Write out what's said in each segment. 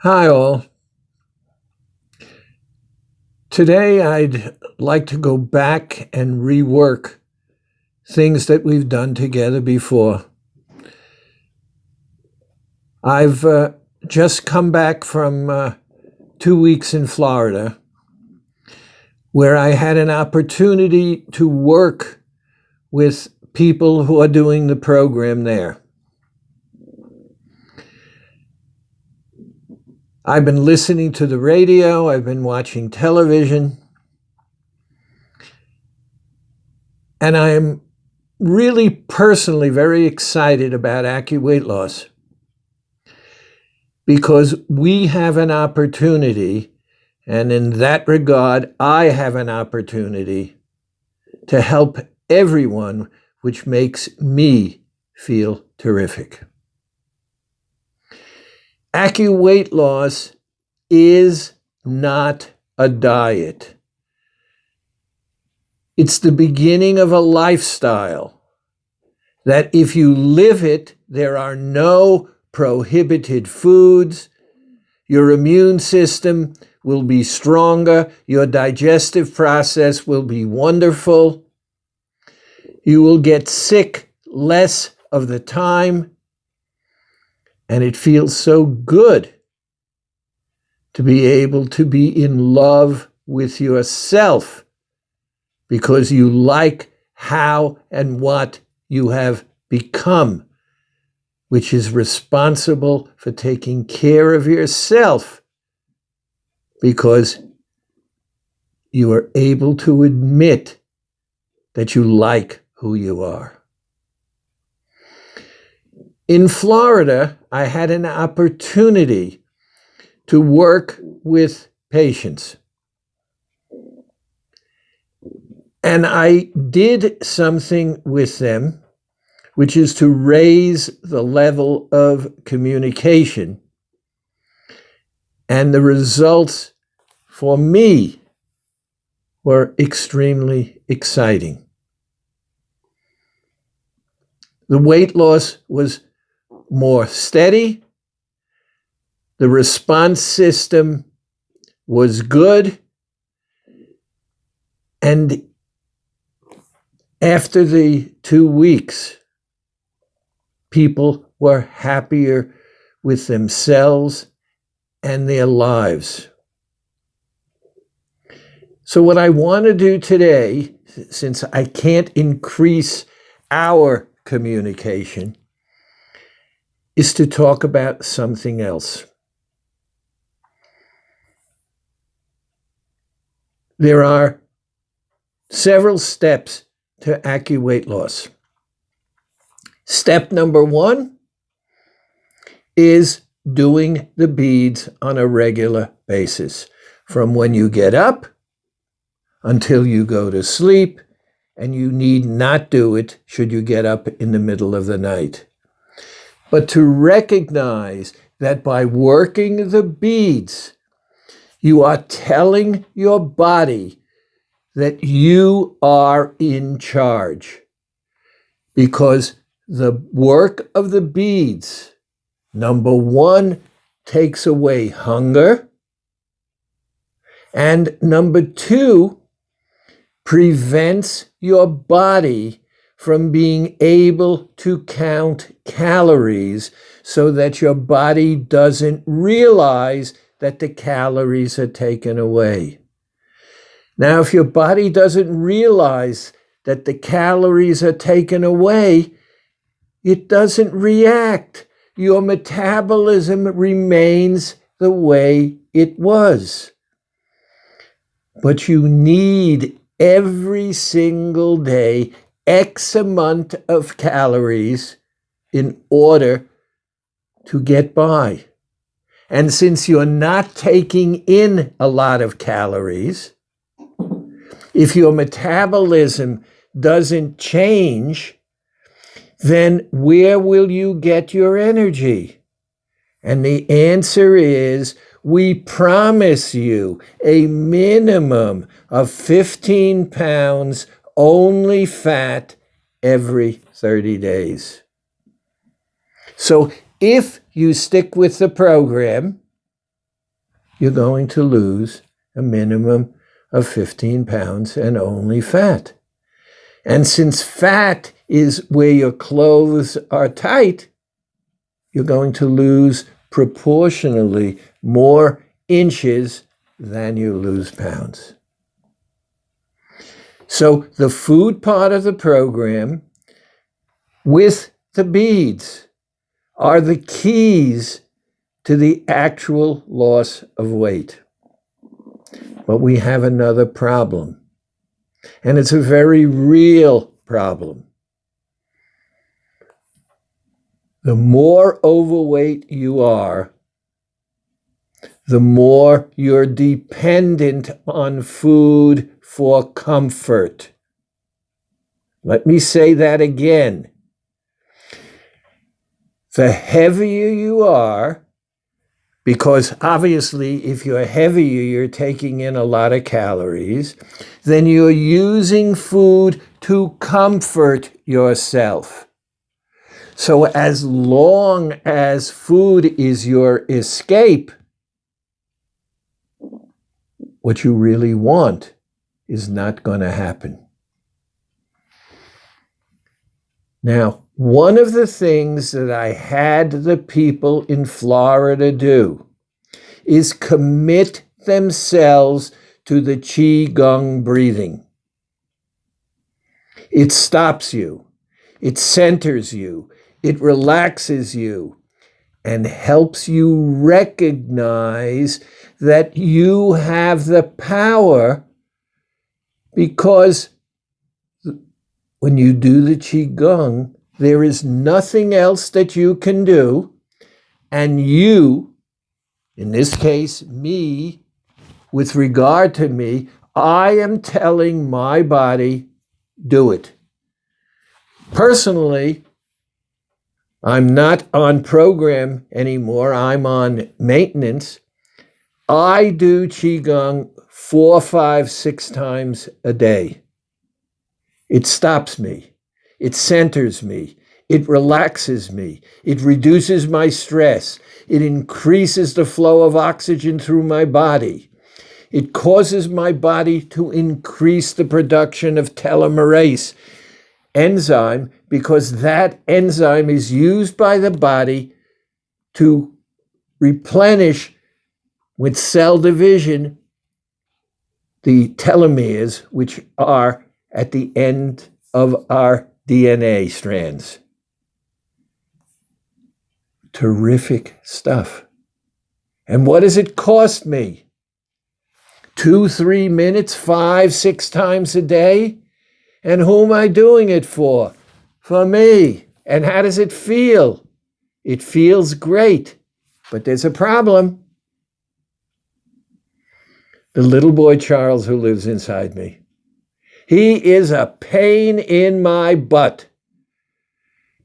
Hi, all. Today, I'd like to go back and rework things that we've done together before. I've just come back from 2 weeks in Florida, where I had an opportunity to work with people who are doing the program there. I've been listening to the radio, I've been watching television, and I am really personally very excited about AccuWeight Loss because we have an opportunity, and in that regard, I have an opportunity to help everyone, which makes me feel terrific. AccuWeight Loss is not a diet. It's the beginning of a lifestyle that if you live it, there are no prohibited foods. Your immune system will be stronger. Your digestive process will be wonderful. You will get sick less of the time. And it feels so good to be able to be in love with yourself because you like how and what you have become, which is responsible for taking care of yourself because you are able to admit that you like who you are. In Florida, I had an opportunity to work with patients. And I did something with them, which is to raise the level of communication. And the results for me were extremely exciting. The weight loss was more steady. The response system was good. And after the 2 weeks, people were happier with themselves and their lives. So what I want to do today, since I can't increase our communication, is to talk about something else. There are several steps to AccuWeight Loss. Step number 1 is doing the beads on a regular basis, from when you get up until you go to sleep, and you need not do it should you get up in the middle of the night. But to recognize that by working the beads, you are telling your body that you are in charge. Because the work of the beads, number 1, takes away hunger. And number 2, prevents your body from being able to count calories so that your body doesn't realize that the calories are taken away. Now, if your body doesn't realize that the calories are taken away, it doesn't react. Your metabolism remains the way it was. But you need every single day X amount of calories in order to get by. And since you're not taking in a lot of calories, if your metabolism doesn't change, then where will you get your energy? And the answer is, we promise you a minimum of 15 pounds only fat every 30 days. So if you stick with the program, you're going to lose a minimum of 15 pounds and only fat. And since fat is where your clothes are tight, you're going to lose proportionally more inches than you lose pounds. So the food part of the program with the beads are the keys to the actual loss of weight. But we have another problem, and it's a very real problem. The more overweight you are, the more you're dependent on food for comfort. Let me say that again. The heavier you are, because obviously if you're heavier, you're taking in a lot of calories, then you're using food to comfort yourself. So as long as food is your escape, what you really want is not going to happen. Now, one of the things that I had the people in Florida do is commit themselves to the Qigong breathing. It stops you, it centers you, it relaxes you, and helps you recognize that you have the power, because when you do the Qigong, there is nothing else that you can do, and you, in this case, me, with regard to me, I am telling my body, do it. Personally, I'm not on program anymore. I'm on maintenance. I do Qigong 4, 5, 6 times a day. It stops me. It centers me. It relaxes me. It reduces my stress. It increases the flow of oxygen through my body. It causes my body to increase the production of telomerase enzyme, because that enzyme is used by the body to replenish, with cell division, the telomeres, which are at the end of our DNA strands. Terrific stuff. And what does it cost me? 2, 3 minutes, 5, 6 times a day? And who am I doing it for? For me. And how does it feel? It feels great. But there's a problem. The little boy Charles who lives inside me. He is a pain in my butt.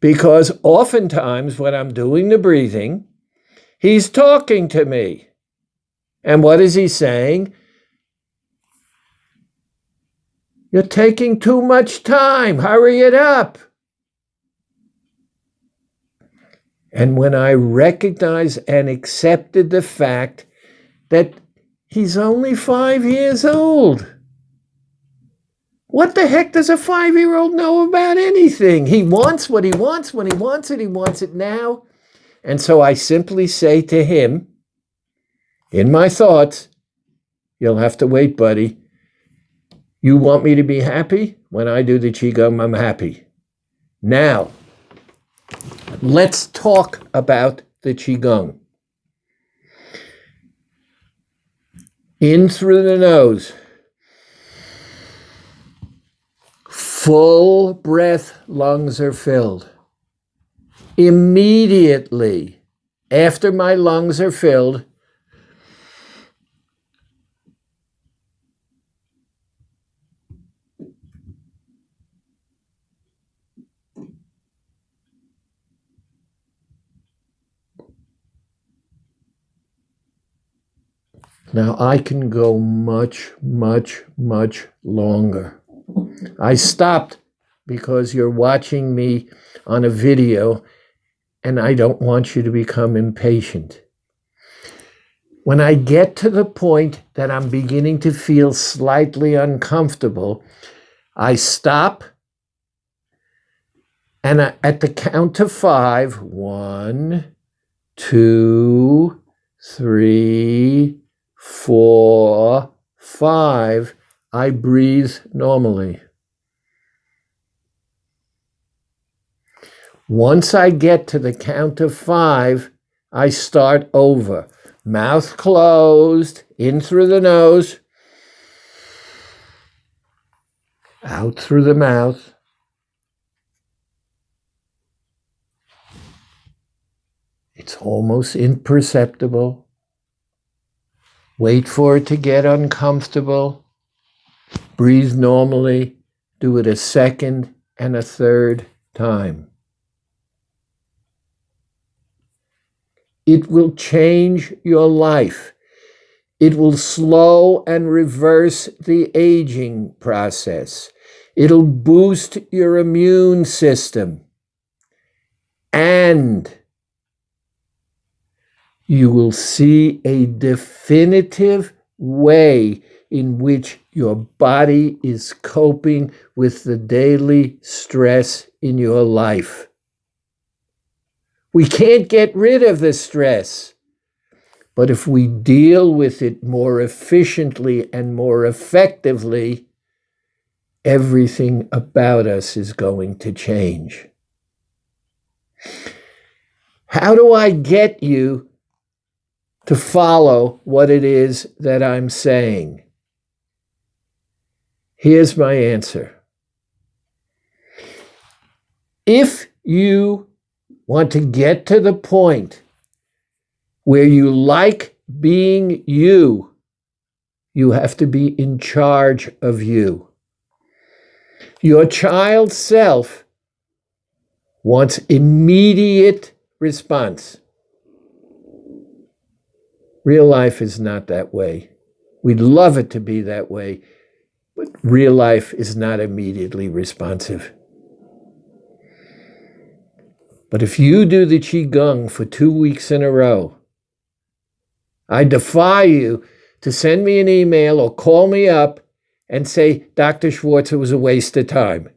Because oftentimes when I'm doing the breathing, he's talking to me. And what is he saying? You're taking too much time. Hurry it up. And when I recognized and accepted the fact that he's only 5 years old. What the heck does a 5-year-old know about anything? He wants what he wants when he wants it now. And so I simply say to him, in my thoughts, you'll have to wait, buddy. You want me to be happy? When I do the Qigong, I'm happy. Now, let's talk about the Qigong. In through the nose. Full breath, lungs are filled. Immediately after my lungs are filled, now I can go much, much, much longer. I stopped because you're watching me on a video and I don't want you to become impatient. When I get to the point that I'm beginning to feel slightly uncomfortable, I stop, and at the count of 5, 1, 2, 3, 4, 5, I breathe normally. Once I get to the count of 5, I start over. Mouth closed, in through the nose, out through the mouth. It's almost imperceptible. Wait for it to get uncomfortable. Breathe normally. Do it a second and a third time. It will change your life. It will slow and reverse the aging process. It'll boost your immune system. And you will see a definitive way in which your body is coping with the daily stress in your life. We can't get rid of the stress, but if we deal with it more efficiently and more effectively, everything about us is going to change. How do I get you to follow what it is that I'm saying? Here's my answer. If you want to get to the point where you like being you, you have to be in charge of you. Your child self wants immediate response. Real life is not that way. We'd love it to be that way, but real life is not immediately responsive. But if you do the Qigong for 2 weeks in a row, I defy you to send me an email or call me up and say, Dr. Schwartz, it was a waste of time.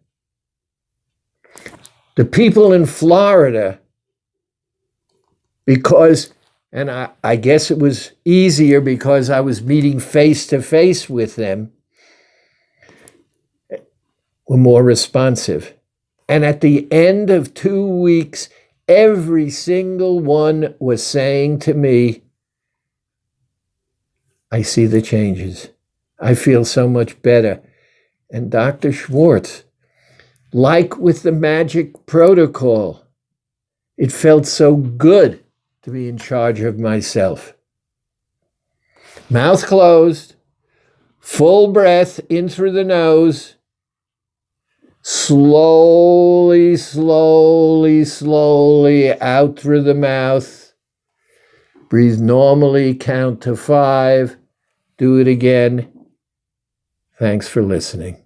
The people in Florida, because, and I guess it was easier because I was meeting face to face with them, were more responsive. And at the end of 2 weeks, every single one was saying to me, I see the changes. I feel so much better. And Dr. Schwartz, like with the magic protocol, it felt so good to be in charge of myself. Mouth closed, full breath in through the nose, slowly, slowly, slowly out through the mouth. Breathe normally, count to 5. Do it again. Thanks for listening.